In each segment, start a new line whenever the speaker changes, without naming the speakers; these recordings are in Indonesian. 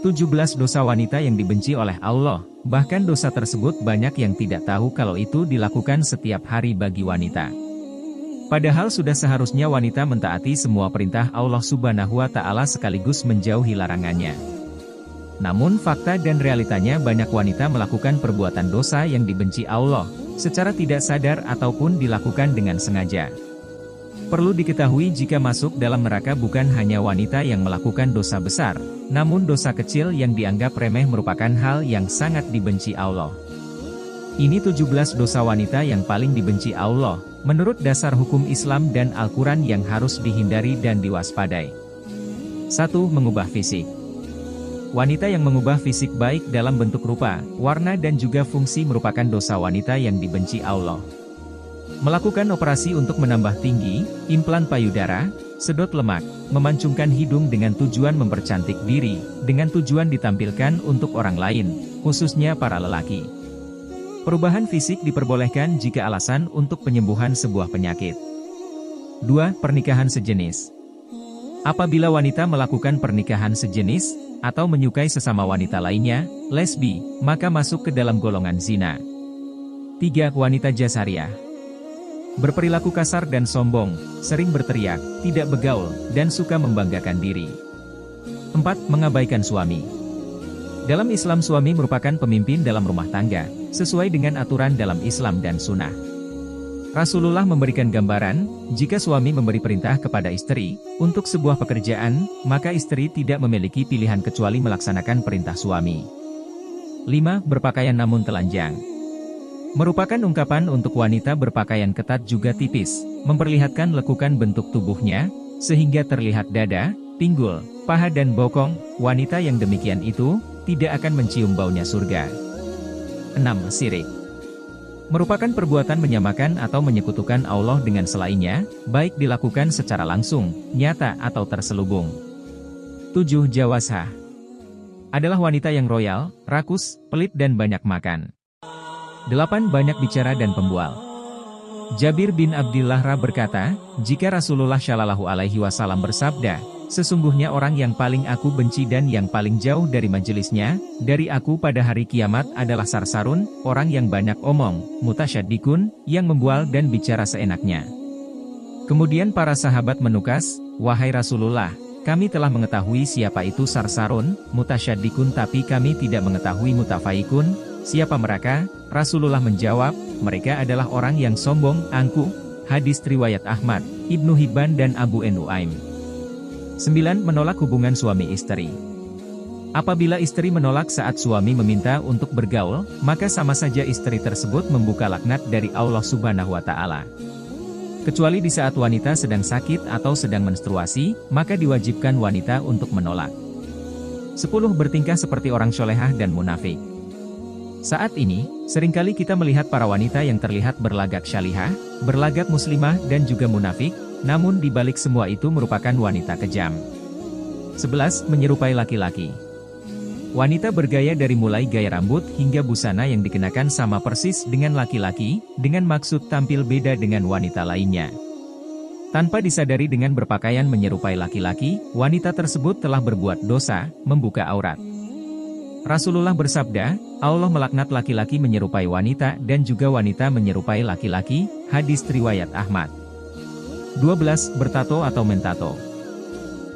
17 dosa wanita yang dibenci oleh Allah. Bahkan dosa tersebut banyak yang tidak tahu kalau itu dilakukan setiap hari bagi wanita. Padahal sudah seharusnya wanita mentaati semua perintah Allah Subhanahu wa Ta'ala sekaligus menjauhi larangannya. Namun fakta dan realitanya banyak wanita melakukan perbuatan dosa yang dibenci Allah, secara tidak sadar ataupun dilakukan dengan sengaja. Perlu diketahui jika masuk dalam neraka bukan hanya wanita yang melakukan dosa besar, namun dosa kecil yang dianggap remeh merupakan hal yang sangat dibenci Allah. Ini 17 dosa wanita yang paling dibenci Allah, menurut dasar hukum Islam dan Al-Quran yang harus dihindari dan diwaspadai. 1. Mengubah fisik. Wanita yang mengubah fisik baik dalam bentuk rupa, warna dan juga fungsi merupakan dosa wanita yang dibenci Allah. Melakukan operasi untuk menambah tinggi, implan payudara, sedot lemak, memancungkan hidung dengan tujuan mempercantik diri, dengan tujuan ditampilkan untuk orang lain, khususnya para lelaki. Perubahan fisik diperbolehkan jika alasan untuk penyembuhan sebuah penyakit. 2. Pernikahan sejenis. Apabila wanita melakukan pernikahan sejenis, atau menyukai sesama wanita lainnya, lesbi, maka masuk ke dalam golongan zina. 3. Wanita jasariah. Berperilaku kasar dan sombong, sering berteriak, tidak bergaul, dan suka membanggakan diri. 4. Mengabaikan suami. Dalam Islam suami merupakan pemimpin dalam rumah tangga, sesuai dengan aturan dalam Islam dan Sunnah. Rasulullah memberikan gambaran, jika suami memberi perintah kepada istri, untuk sebuah pekerjaan, maka istri tidak memiliki pilihan kecuali melaksanakan perintah suami. 5. Berpakaian namun telanjang. Merupakan ungkapan untuk wanita berpakaian ketat juga tipis, memperlihatkan lekukan bentuk tubuhnya, sehingga terlihat dada, pinggul, paha dan bokong. Wanita yang demikian itu, tidak akan mencium baunya surga. 6. Syirik. Merupakan perbuatan menyamakan atau menyekutukan Allah dengan selainnya, baik dilakukan secara langsung, nyata atau terselubung. 7. Jawazah. Adalah wanita yang royal, rakus, pelit dan banyak makan. 8. Banyak bicara dan pembual. Jabir bin Abdillah berkata, jika Rasulullah Shallallahu Alaihi Wasallam bersabda, sesungguhnya orang yang paling aku benci dan yang paling jauh dari majelisnya, dari aku pada hari kiamat adalah sarsarun, orang yang banyak omong, mutasyaddiqun, yang membual dan bicara seenaknya. Kemudian para sahabat menukas, wahai Rasulullah, kami telah mengetahui siapa itu sarsarun, mutasyaddiqun tapi kami tidak mengetahui mutafaikun, siapa mereka? Rasulullah menjawab, mereka adalah orang yang sombong, angkuh. Hadis riwayat Ahmad, Ibnu Hibban dan Abu Nuaim. 9. Menolak hubungan suami istri. Apabila istri menolak saat suami meminta untuk bergaul, maka sama saja istri tersebut membuka laknat dari Allah Subhanahu wa Ta'ala. Kecuali di saat wanita sedang sakit atau sedang menstruasi, maka diwajibkan wanita untuk menolak. 10. Bertingkah seperti orang solehah dan munafik. Saat ini, seringkali kita melihat para wanita yang terlihat berlagak syalihah, berlagak muslimah dan juga munafik, namun di balik semua itu merupakan wanita kejam. 11. Menyerupai laki-laki. Wanita bergaya dari mulai gaya rambut hingga busana yang dikenakan sama persis dengan laki-laki, dengan maksud tampil beda dengan wanita lainnya. Tanpa disadari dengan berpakaian menyerupai laki-laki, wanita tersebut telah berbuat dosa, membuka aurat. Rasulullah bersabda, Allah melaknat laki-laki menyerupai wanita dan juga wanita menyerupai laki-laki, hadis riwayat Ahmad. 12. Bertato atau mentato.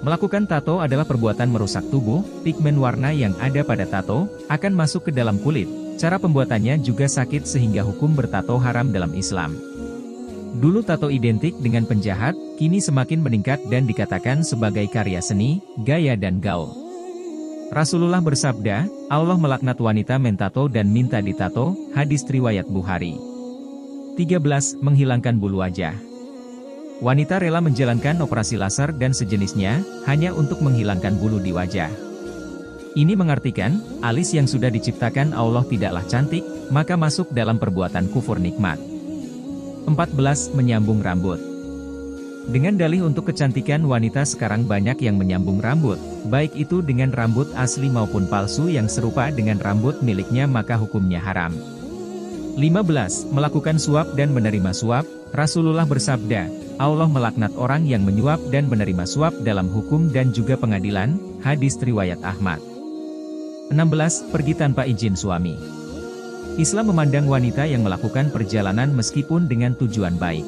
Melakukan tato adalah perbuatan merusak tubuh, pigmen warna yang ada pada tato, akan masuk ke dalam kulit, cara pembuatannya juga sakit sehingga hukum bertato haram dalam Islam. Dulu tato identik dengan penjahat, kini semakin meningkat dan dikatakan sebagai karya seni, gaya dan gaul. Rasulullah bersabda, Allah melaknat wanita mentato dan minta ditato, hadis riwayat Bukhari. 13. Menghilangkan bulu wajah. Wanita rela menjalankan operasi laser dan sejenisnya, hanya untuk menghilangkan bulu di wajah. Ini mengartikan, alis yang sudah diciptakan Allah tidaklah cantik, maka masuk dalam perbuatan kufur nikmat. 14. Menyambung rambut. Dengan dalih untuk kecantikan wanita sekarang banyak yang menyambung rambut, baik itu dengan rambut asli maupun palsu yang serupa dengan rambut miliknya maka hukumnya haram. 15. Melakukan suap dan menerima suap. Rasulullah bersabda, Allah melaknat orang yang menyuap dan menerima suap dalam hukum dan juga pengadilan, hadis riwayat Ahmad. 16. Pergi tanpa izin suami. Islam memandang wanita yang melakukan perjalanan meskipun dengan tujuan baik.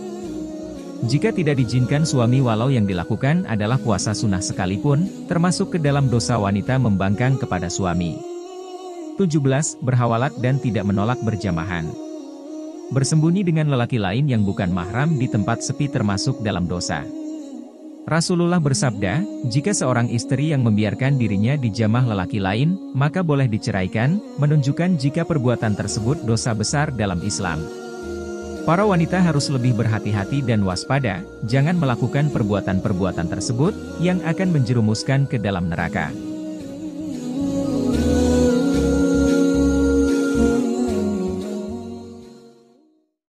Jika tidak diizinkan suami walau yang dilakukan adalah puasa sunnah sekalipun, termasuk ke dalam dosa wanita membangkang kepada suami. 17. Berhawalat dan tidak menolak berjamahan. Bersembunyi dengan lelaki lain yang bukan mahram di tempat sepi termasuk dalam dosa. Rasulullah bersabda, jika seorang istri yang membiarkan dirinya dijamah lelaki lain, maka boleh diceraikan, menunjukkan jika perbuatan tersebut dosa besar dalam Islam. Para wanita harus lebih berhati-hati dan waspada, jangan melakukan perbuatan-perbuatan tersebut, yang akan menjerumuskan ke dalam neraka.